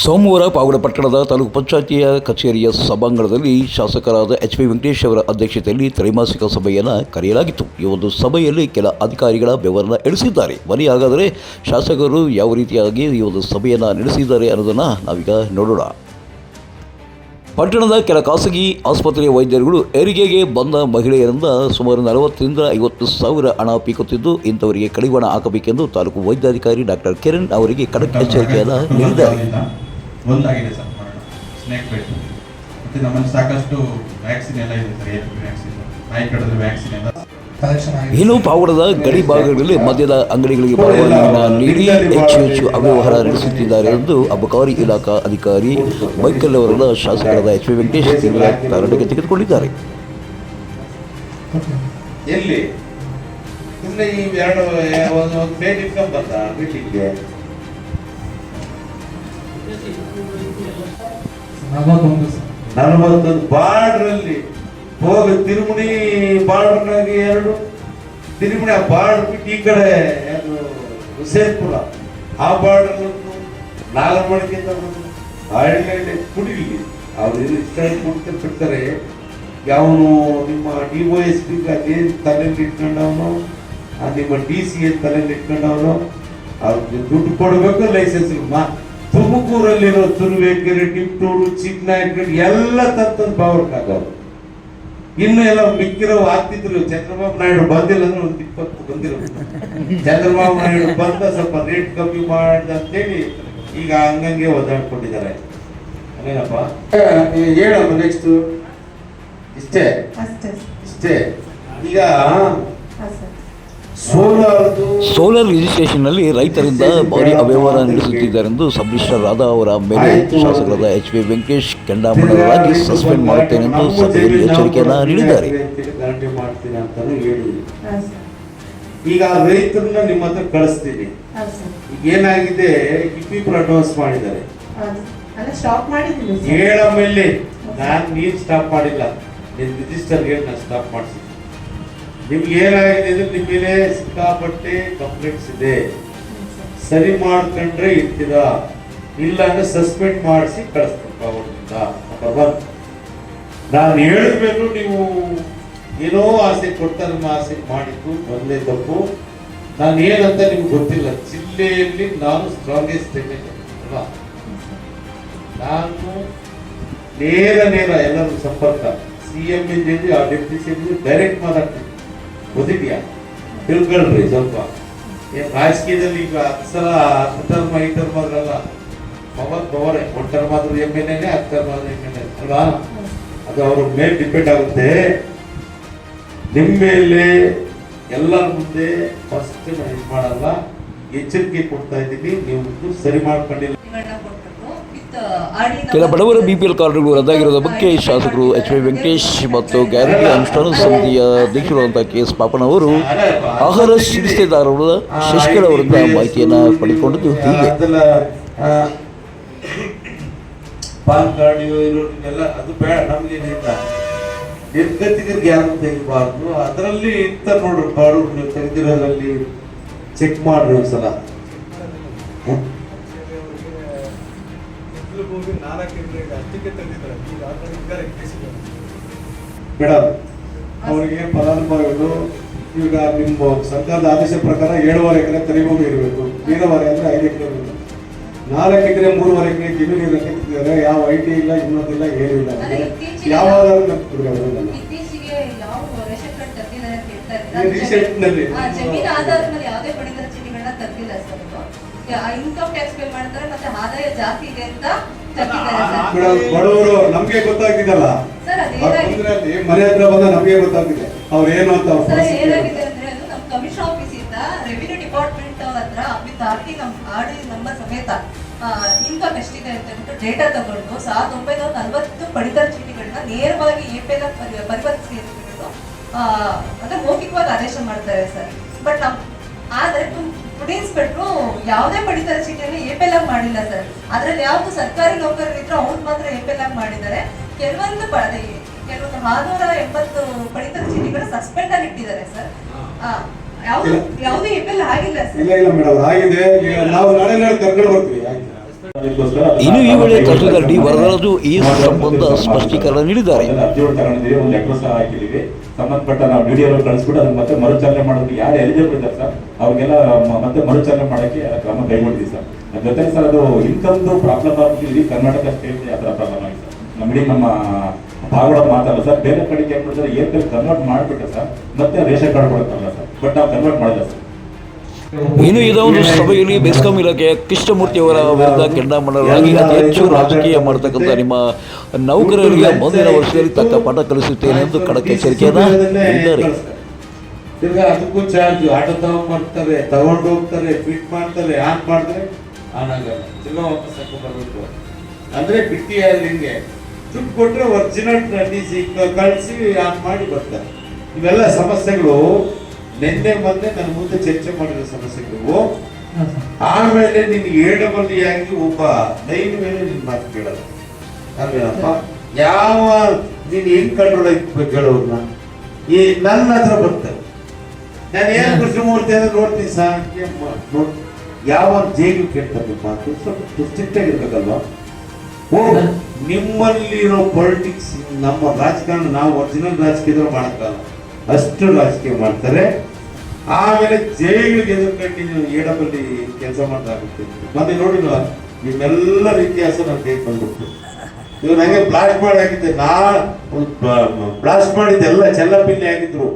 ಸೋಮವಾರ ಪಾವಗಡ ಪಟ್ಟಣದ ತಾಲೂಕು ಪಂಚಾಯಿತಿಯ ಕಚೇರಿಯ ಸಭಾಂಗಣದಲ್ಲಿ ಶಾಸಕರಾದ ಎಚ್.ವಿ. ವೆಂಕಟೇಶ್ ಅವರ ಅಧ್ಯಕ್ಷತೆಯಲ್ಲಿ ತ್ರೈಮಾಸಿಕ ಸಭೆಯನ್ನು ಕರೆಯಲಾಗಿತ್ತು. ಈ ಒಂದು ಸಭೆಯಲ್ಲಿ ಕೆಲ ಅಧಿಕಾರಿಗಳ ಬೆವರನ್ನು ಎಣಿಸಿದ್ದಾರೆ. ಬನ್ನಿ ಹಾಗಾದರೆ ಶಾಸಕರು ಯಾವ ರೀತಿಯಾಗಿ ಈ ಒಂದು ಸಭೆಯನ್ನು ನಡೆಸಿದ್ದಾರೆ ಅನ್ನೋದನ್ನು ನಾವೀಗ ನೋಡೋಣ. ಪಟ್ಟಣದ ಕೆಲ ಖಾಸಗಿ ಆಸ್ಪತ್ರೆಯ ವೈದ್ಯರುಗಳು ಹೆರಿಗೆಗೆ ಬಂದ ಮಹಿಳೆಯರಿಂದ ಸುಮಾರು 40ರಿಂದ 50 ಸಾವಿರ ಹಣ ಪೀಕುತ್ತಿದ್ದು, ಇಂಥವರಿಗೆ ಕಡಿವಾಣ ಹಾಕಬೇಕೆಂದು ತಾಲೂಕು ವೈದ್ಯಾಧಿಕಾರಿ ಡಾಕ್ಟರ್ ಕಿರಣ್ ಅವರಿಗೆ ಖಡಕ್ ಎಚ್ಚರಿಕೆಯನ್ನು ನೀಡಿದ್ದಾರೆ. ನಮ್ಮಲ್ಲಿ ಸಾಕಷ್ಟು ವ್ಯಾಕ್ಸಿನ್ ಎಲ್ಲ ಇದೆ ಸರ್, ವ್ಯಾಕ್ಸಿನ್, ನಾಯಿ ಕಡಿದ್ರೆ ವ್ಯಾಕ್ಸಿನ್ ಎಲ್ಲ. ಇನ್ನು ಪಾವಗಡದ ಗಡಿ ಭಾಗಗಳಲ್ಲಿ ಮದ್ಯದ ಅಂಗಡಿಗಳಿಗೆ ಪರವಾನಗಿಯನ್ನು ನೀಡಿ ಹೆಚ್ಚು ಅವ್ಯವಹಾರ ನಡೆಸುತ್ತಿದ್ದಾರೆ ಎಂದು ಅಬಕಾರಿ ಇಲಾಖಾ ಅಧಿಕಾರಿ ಮೈಕಲ್ ಅವರನ್ನ ಶಾಸಕರಾದ ಎಚ್.ವಿ. ವೆಂಕಟೇಶ್ ತೀವ್ರ ತರಾಟೆಗೆ ತೆಗೆದುಕೊಂಡಿದ್ದಾರೆ. ಎಲ್ಲಿ ಸುಮ್ಮನೆ ಈ ಎರಡು ಒಂದು ಮೇನ್ ಇನ್ಕಮ್ ಬಂದ ಮೀಟಿಂಗ್ಗೆ 41 ಬಾರ್ಡ್ರಲ್ಲಿ ಹೋಗ ತಿರುಮುಣಿ ಬಾರ್ಡರ್ನಾಗೆ 2 ತಿರುಮುಣಿ ಆ ಬಾರ್ಡರ್ ಬಿಟ್ಟು ಈ ಕಡೆ ಹುಸೇನ್ಪುರ ಆ ಬಾರ್ಡರ್ ನಾಗರಮಣಿಗಿಂತ ಹಳ್ಳಿ ಕುಡಿಲಿ ಅವ್ರು ಇಷ್ಟ ಬಿಡ್ತಾರೆ. ಯಾವನು ನಿಮ್ಮ DOSP ಅದೇನು ತಲೆಯಲ್ಲಿ ಇಟ್ಕೊಂಡವನು, ನಿಮ್ಮ DC ತಲೆಯಲ್ಲಿ ಇಟ್ಕೊಂಡವನು, ಅವ್ರಿಗೆ ದುಡ್ಡು ಕೊಡಬೇಕು, ಲೈಸೆನ್ಸ್. ತುಮಕೂರಲ್ಲಿರೋ ತುರುವೇಕೆರೆ, ಟಿಪ್ಟೂರು, ಚಿಕ್ಕನಾಯಕನಹಳ್ಳಿ ಎಲ್ಲ ತಂತಂದು ಬಾವರ್ಕಾಗವ್ರು. ಇನ್ನು ಎಲ್ಲ ಮಿಕ್ಕಿರೋ ಆಗ್ತಿದ್ರು. ಚಂದ್ರಬಾಬು ನಾಯ್ಡು ಬಂದಿಲ್ಲ ಅಂದ್ರೆ ಒಂದು 20 ಬಂದಿರೋದು. ಚಂದ್ರಬಾಬು ನಾಯ್ಡು ಬಂದ ಸ್ವಲ್ಪ ರೇಟ್ ಕಮ್ಮಿ ಮಾಡ್ದ ಅಂತೇಳಿ ಈಗ ಹಂಗಂಗೆ ಒದ್ದಾಡ್ಕೊಂಡಿದ್ದಾರೆ. ಅದೇನಪ್ಪ ಹೇಳಮ್ಮ ನೆಕ್ಸ್ಟ್. ಇಷ್ಟೇ ಈಗ ಸೋಲಾರ್ ರಿಜಿಸ್ಟ್ರೇಷನ್ನಲ್ಲಿ ರೈತರಿಂದ ಭಾರಿ ಅವ್ಯವಹಾರ ನಡೆಸುತ್ತಿದ್ದಾರೆಂದು ಸಬ್ ರಿಜಿಸ್ಟ್ರಾರ್ ರಾಧಾ ಅವರ ಮೇಲೆ ಶಾಸಕರಾದ ಎಚ್.ವಿ. ವೆಂಕಟೇಶ್ ಕೆಂಡಾಮಂಡಲವಾಗಿ ಸಸ್ಪೆಂಡ್ ಮಾಡುತ್ತೇನೆಂದು ಸಭೆಯಲ್ಲಿ ಎಚ್ಚರಿಕೆಯನ್ನು ನೀಡಿದ್ದಾರೆ. ಈಗ ರೈತರನ್ನ ನಿಮ್ಮ ಹತ್ರ ಕಳಿಸ್ತೀನಿ. ಈಗ ಏನಾಗಿದೆ, ಇಬ್ಬಿಬ್ರು ಅಡ್ವಾನ್ಸ್ ಮಾಡಿದ್ದಾರೆ. ಹೇಳಮೇಲೆ ನೀನ್ ಸ್ಟಾಪ್ ಮಾಡಿಲ್ಲ, ನಿನ್ ರಿಜಿಸ್ಟರ್ ಹೇಳಿ ನಾನು ಸ್ಟಾಪ್ ಮಾಡಿಸಿ. ನಿಮ್ಗೆ ಏನಾಗಿದೆ ಅಂದ್ರೆ ನಿಮ್ಮ ಮೇಲೆ ಸಿಕ್ಕಾಪಟ್ಟೆ ಕಂಪ್ಲೇಂಟ್ಸ್ ಇದೆ. ಸರಿ ಮಾಡ್ಕೊಂಡ್ರೆ ಇರ್ತೀರಾ, ಇಲ್ಲ ಅಂದ್ರೆ ಸಸ್ಪೆಂಡ್ ಮಾಡಿಸಿ ಕಳಿಸ್ಬೇಕು. ನಾನು ಹೇಳಿದ್ಮೇಲೂ ನೀವು ಏನೋ ಆಸೆ ಕೊಡ್ತಾರೆ, ಆಸೆ ಮಾಡಿದ್ದು ಮೊದಲೇ ತಪ್ಪು. ನಾನು ಏನಂತ ನಿಮ್ಗೆ ಗೊತ್ತಿಲ್ಲ. ಜಿಲ್ಲೆಯಲ್ಲಿ ನಾನು ಸ್ಟ್ರಾಂಗೆಸ್ಟ್ ಅಲ್ಲ, ನಾನು ನೇರ ಎಲ್ಲರೂ ಸಂಪರ್ಕ CM ಇಂದ ಆ ಡೆಪ್ಟಿ CM ಡೈರೆಕ್ಟ್ ಮಾತಾಡ್ತೀನಿ. ಗೊತ್ತಿದ್ಯಾ? ತಿಳ್ಕೊಳ್ರಿ ಸ್ವಲ್ಪ. ರಾಜಕೀಯದಲ್ಲಿ ಈಗ 10 ಸಲ 10 ಟರ್ಮ್ 5 ಟರ್ಮ್ ಆದ್ರಲ್ಲ, ಪವರೇ 1 ಟರ್ಮ್ ಆದ್ರೂ MLA 10 ಟರ್ಮ್ ಆದ್ರೂ MLA ಅಲ್ವಾ? ಅದು ಅವ್ರ ಮೇಲೆ ಡಿಪೆಂಡ್ ಆಗುತ್ತೆ. ನಿಮ್ಮ ಮೇಲೆ ಎಲ್ಲರ ಮುಂದೆ ಫಸ್ಟ್ ನಾನು ಇದು ಮಾಡಲ್ಲ, ಎಚ್ಚರಿಕೆ ಕೊಡ್ತಾ ಇದ್ದೀನಿ. ನೀವು ಸರಿ ಮಾಡ್ಕೊಂಡಿಲ್ಲ. ಕೆಲ ಬಡವರ BPL ಕಾರ್ಡ್ಗಳು ರದ್ದಾಗಿರುವ ಬಗ್ಗೆ ಶಾಸಕರು ಎಚ್.ವಿ. ವೆಂಕಟೇಶ್ ಮತ್ತು ಗ್ಯಾರಂಟಿ ಅನುಷ್ಠಾನ ಸಮಿತಿಯ ಅಧ್ಯಕ್ಷರಾದಂತಹ KS ಪಾಪಣ್ಣ ಅವರು ಆಹಾರ ಸಂಸ್ಥೆದಾರರು ಶಶಿಕಲಾ ಅವರಿಂದ ಮಾಹಿತಿಯನ್ನು ಪಡೆದುಕೊಂಡಿದ್ದು ಹೀಗೆ. ಪಾನ್ ಕಾರ್ಡ್ ಇರೋರಿಗೆಲ್ಲ ಅದು ಬೇಡ, ನಮ್ಗೆ ನಿರ್ಗತಿಕರಿಗೆ ಯಾರು ತೆಗಿಬಾರ್ದು. ಅದರಲ್ಲಿ ಇಂತ ನೋಡ್ರಿ ಬಾಡು ನೀವು ತೆಗೆದಿರೋದ್ರಲ್ಲಿ ಚೆಕ್ ಮಾಡ್ರಿ ಒಂದ್ಸಲ. ಮೇಡಮ್ ಅವರಿಗೆ ಫಲಾನುಭವಿಗಳು ಈಗ ನಿಮ್ಮ ಸರ್ಕಾರದ ಆದೇಶ ಪ್ರಕಾರ 7.5 ಎಕರೆ ತರಿಭೂಮಿ ಇರಬೇಕು. ನೀರಾವರಿ ಅಂದ್ರೆ 5 ಎಕರೆ ಇರಬೇಕು. 4 ಎಕರೆ 3.5 ಎಕರೆ ಜಮೀನು ಇರಕ್ಕೆ ಯಾವ IT ಇಲ್ಲ, ಇನ್ನೊಂದಿಲ್ಲ, ಏನೂ ಇಲ್ಲ. ಯಾವ ಇನ್ಕಮ್ ಟ್ಯಾಕ್ಸ್ ಪೇ ಮಾಡ್ತಾರೆ, ಮತ್ತೆ ಆದಾಯ ಜಾಸ್ತಿ ಇದೆ ಅಂತ ಬಡವರು ನಮ್ಗೆ ಗೊತ್ತಾಗ್ತಿದಲ್ಲ, ಮನೆ ಹತ್ರ ಬಂದ ನಮ್ಗೆ ಗೊತ್ತಾಗ್ತಿದೆ ಅವ್ರು ಏನು ಅಂತ. ಏನಾಗಿದೆ ಅಂದ್ರೆ ಅದು ನಮ್ಮ ಕಮಿಷನ್ ಆಫೀಸ್ ಇಂದ ರೆವಿನ್ಯೂ ಡಿಪಾರ್ಟ್ಮೆಂಟ್ ಹತ್ರ ವಿತ್ ಆರ್ಡಿ ನಂಬರ್ ಸಮೇತ ಇನ್ಕಮ್ ಎಷ್ಟಿದೆ ಅಂತ ಹೇಳ್ಬಿಟ್ಟು ಡೇಟಾ ತಗೊಂಡು 1940 ಪಡಿತರ ಚೀಟಿಗಳನ್ನ ನೇರವಾಗಿ APL ಪರಿವರ್ತಿಸಿ ಅಂತ ಹೇಳ್ಬಿಟ್ಟು ಅಂದ್ರೆ ಮೌಖಿಕವಾಗಿ ಆದೇಶ ಮಾಡ್ತಾರೆ ಸರ್. ಬಟ್ ನಮ್ ಆದ್ರೆ ಫುಡ್ ಇನ್ಸ್ಪೆಕ್ಟ್ರು ಯಾವುದೇ ಪಡಿತರ ಚೀಟಿಯನ್ನು APL ಮಾಡಿಲ್ಲ ಸರ್. ಅದ್ರಲ್ಲಿ ಯಾವ್ದು ಸರ್ಕಾರಿ ನೌಕರರಿದ್ರು ಅವ್ರು ಮಾತ್ರ APL ಮಾಡಿದ್ದಾರೆ. ಕೆಲವೊಂದು 680 ಪಡಿತರ ಚೀಟಿಗಳು ಸಸ್ಪೆಂಡ್ ಆಗಿ ಇಟ್ಟಿದ್ದಾರೆ ಸರ್. ಯಾವ್ದು APL ಆಗಿಲ್ಲ ಸರ್. ಇಲ್ಲ ಮೇಡಮ್, ಆಗಿದೆ. ನಾವು ನಾಳೆ ಕರ್ಕೊಂಡು ಬರ್ತೀವಿ. ಇನ್ನು ಈ ವೇಳೆ ತಹಸೀಲ್ದಾರ್ ಡಿ ವರದರಾಜು ಈ ಸಂಬಂಧ ಸ್ಪಷ್ಟೀಕರಣ ನೀಡಿದ್ದಾರೆ. ಅರ್ಜಿಗಳು ತಗೊಂಡಿದ್ದೀವಿ, ಒಂದು ಲೆಟರ್ ಸಹ ಹಾಕಿದ್ದೀವಿ. ಸಂಬಂಧಪಟ್ಟ ನಾವು ವಿಡಿಯೋ ಕಳಿಸ್ಬಿಟ್ಟು ಅದನ್ನ ಮತ್ತೆ ಮರುಚಾಲನೆ ಮಾಡೋದಕ್ಕೆ ಯಾರು ಎಲಿಜಿಬಲ್ ಇದ್ದಾರೆ ಸರ್ ಅವ್ರಿಗೆಲ್ಲ ಮತ್ತೆ ಮರುಚಾಲನೆ ಮಾಡೋಕ್ಕೆ ಕ್ರಮ ಕೈಗೊಂಡಿದ್ದೀವಿ ಸರ್. ಅದ್ರ ಜೊತೆಗೆ ಸರ್ ಅದು ಇನ್ಕಮ್ದು ಪ್ರಾಬ್ಲಮ್ ಆಗ್ಬಿಟ್ಟಿದ್ದೀವಿ. ಕರ್ನಾಟಕ ಸ್ಟೇಟ್ ಆ ಥರ ಪ್ರಾಬ್ಲಮ್ ಆಗಿದೆ ಸರ್. ನಮ್ಮ ಇಡೀ ನಮ್ಮ ಭಾಗಗಳ ಮಾತಲ್ಲ ಸರ್, ಬೇರೆ ಕಡೆಗೆ ಏನು ಮಾಡ್ತಾರೆ ಏರ್ಟೆಲ್ ಕನ್ವರ್ಟ್ ಮಾಡಿಬಿಟ್ಟೆ ಸರ್, ಮತ್ತೆ ರೇಷನ್ ಕಾರ್ಡ್ ಕೊಡುತ್ತಲ್ಲ ಸರ್, ಬಟ್ ನಾವು ಕನ್ವರ್ಟ್ ಮಾಡಿಲ್ಲ ಸರ್. ಇನ್ನು ಇದೊಂದು ಸಭೆಯಲ್ಲಿ ಬೆಸ್ಕಾಂ ಇಲಾಖೆಯ ಕೃಷ್ಣಮೂರ್ತಿ ಅವರ ವಿರುದ್ಧ ಕೆಂಡಾಮಂಡಲರಾಗಿ ಅತಿ ಹೆಚ್ಚು ರಾಜಕೀಯ ಮಾಡತಕ್ಕಂಥ ನಿಮ್ಮ ನೌಕರರಿಗೆ ಮುಂದಿನ ವರ್ಷದಲ್ಲಿ ತಕ್ಕ ಪಾಠ ಕಲಿಸುತ್ತೇನೆ ಎಂದು ಖಡಕ್ ಎಚ್ಚರಿಕೆಯನ್ನು ನೀಡಿದ್ದಾರೆ. ತಿರ್ಗಾ ಅದಕ್ಕೂ ಚಾರ್ಜ್, ಆಟೋ ತಗೊಂಡ್ಬರ್ತಾರೆ, ತಗೊಂಡು ಹೋಗ್ತಾರೆ, ಫಿಟ್ ಮಾಡ್ತಾರೆ, ಆನ್ ಮಾಡ್ತಾರೆ, ಆನ್ ಆಗಲ್ಲ, ತಿರ್ಗಾ ವಾಪಸ್ ಹಾಕೊಂಡ್ಬರ್ಬೇಕು. ಅಂದ್ರೆ ಬಿಟ್ಟಿ ಹಿಂಗೆ ದುಡ್ಡು ಕೊಟ್ಟರೆ ಒರಿಜಿನಲ್ ಡಿಸಿ ಕಳಿಸಿ ಆನ್ ಮಾಡಿ ಬರ್ತಾರೆ. ಇವೆಲ್ಲ ಸಮಸ್ಯೆಗಳು ನಿನ್ನೆ ಮೊನ್ನೆ ನನ್ನ ಮುಂದೆ ಚರ್ಚೆ ಮಾಡಿರೋ ಸಮಸ್ಯೆಗಳು. ಆಮೇಲೆ ನಿನ್ಗೆ ಏಡಬಲ್ಲಿ ಆಗಿ ಒಬ್ಬ ಲೈನ್ ಮೇಲೆ ನಿನ್ ಮಾತು ಕೇಳಲ್ಲ ಅಲ್ವೇನಪ್ಪ. ಯಾವ ನೀನ್ ಹೆಂಗ್ ಕಂಟ್ರೋಲ್ ಆಯ್ತು ಕೇಳೋರ್ನ ಈ ನನ್ನ ಹತ್ರ ಬರ್ತಾರೆ. ನಾನು ಏನ್ ಕೃಷ್ಣಮೂರ್ತಿ ಅಂದ್ರೆ ನೋಡ್ತೀನಿ ಸಾಧ್ಯ ನೋಡಿ ಯಾವ ಜೈಲು ಕೇಳ್ತಾರೆ ಮಾತು ಸ್ವಲ್ಪ ಸ್ಟ್ರಿಕ್ಟ್ ಆಗಿರ್ಬೇಕಲ್ವಾ. ನಿಮ್ಮಲ್ಲಿರೋ ಪೊಲಿಟಿಕ್ಸ್ ನಮ್ಮ ರಾಜಕಾರಣ ನಾವು ಒರಿಜಿನಲ್ ರಾಜಕೀಯದವ್ರು ಮಾಡಕ್ಕಲ್ಲ, ಅಷ್ಟು ರಾಜಕೀಯ ಮಾಡ್ತಾರೆ. ಆಮೇಲೆ ಜೈಲಿಗೆ ಎದುರ್ಕೊಂಡು ಏಡಬಲ್ಲಿ ಕೆಲಸ ಮಾಡ್ದಾಗುತ್ತೆ. ಮತ್ತೆ ನೋಡಿಲ್ವಾ ನಿಮ್ಮೆಲ್ಲರ ಇತಿಹಾಸ ನಾನು ಕೈ ಬಂದ್ಬಿಟ್ಟು ಇವ್ರು ನಂಗೆ ಬ್ಲಾಸ್ಟ್ ಮಾಡಿ ಹಾಕಿದ್ದೆ. ಬ್ಲಾಸ್ಟ್ ಮಾಡಿದ್ದೆಲ್ಲ ಚೆಲ್ಲಪಿಲ್ಲಿ ಆಗಿದ್ರು.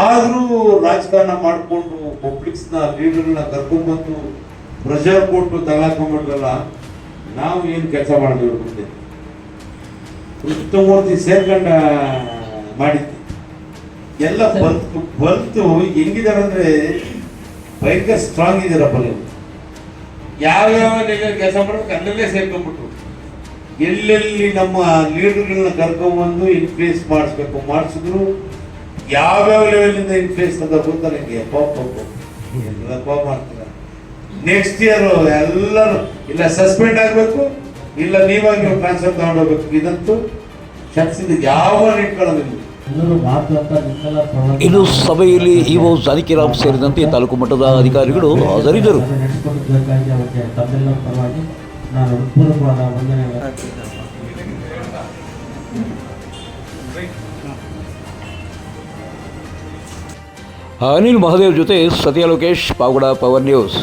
ಆದ್ರೂ ರಾಜಕಾರಣ ಮಾಡಿಕೊಂಡು ಪಬ್ಲಿಕ್ಸ್ನ ಲೀಡರ್ನ ಕರ್ಕೊಂಡ್ಬಂದು ಪ್ರೆಷರ್ ಕೊಟ್ಟು ತಗಾಕೊಂಡ್ಬಿಟ್ರಲ್ಲ. ನಾವು ಏನು ಕೆಲಸ ಮಾಡಿದ್ವಿ ಮುಂದೆ ಕೃಷ್ಣಮೂರ್ತಿ ಸೇರ್ಕೊಂಡ ಮಾಡಿದ್ವಿ ಎಲ್ಲ ಬಲ್ತು ಹೆಂಗಿದಾರೆ ಅಂದ್ರೆ ಭಯಂಕರ ಸ್ಟ್ರಾಂಗ್ ಇದಾರಪ್ಪ ನೀವು. ಯಾವ್ಯಾವ ಕೆಲಸ ಮಾಡ್ಬೇಕು ಅಲ್ಲಲ್ಲೇ ಸೇರ್ಕೊಂಡ್ಬಿಟ್ರು. ಎಲ್ಲೆಲ್ಲಿ ನಮ್ಮ ಲೀಡರ್ಗಳನ್ನ ಕರ್ಕೊಂಡ್ಬಂದು ಇನ್ಫ್ಲೂಯೆನ್ಸ್ ಮಾಡಿಸಿದ್ರು. ಯಾವ್ಯಾವ ಲೆವೆಲಿಂದ ಇನ್ಫ್ಲೂಯೆನ್ಸ್ ಅಂತ ಗೊತ್ತಾ ನಿಮಗೆ? ಪಾಪ ಮಾಡ್ತಾರೆ. ನೆಕ್ಸ್ಟ್ ಇಯರ್ ಎಲ್ಲರೂ ಇಲ್ಲ ಸಸ್ಪೆಂಡ್ ಆಗಬೇಕು, ಇಲ್ಲ ನೀವಾಗಿ ಟ್ರಾನ್ಸ್ಫರ್ ತಗೊಂಡೋಗ್ಬೇಕು. ಇದಂತೂ ಶಕ್ಸಿದ ಯಾವ ಇಟ್ಕೊಳ್ಳೋದಿಲ್ಲ. ಇನ್ನು ಸಭೆಯಲ್ಲಿ ಇಒ ಜಾನಕಿರಾಮ್ ಸೇರಿದಂತೆ ತಾಲೂಕು ಮಟ್ಟದ ಅಧಿಕಾರಿಗಳು ಹಾಜರಿದ್ದರು. ಅನಿಲ್ ಮಹಾದೇವ್ ಜೊತೆ ಸತ್ಯ ಲೋಕೇಶ್, ಪಾವಗಡ ಪವರ್ ನ್ಯೂಸ್.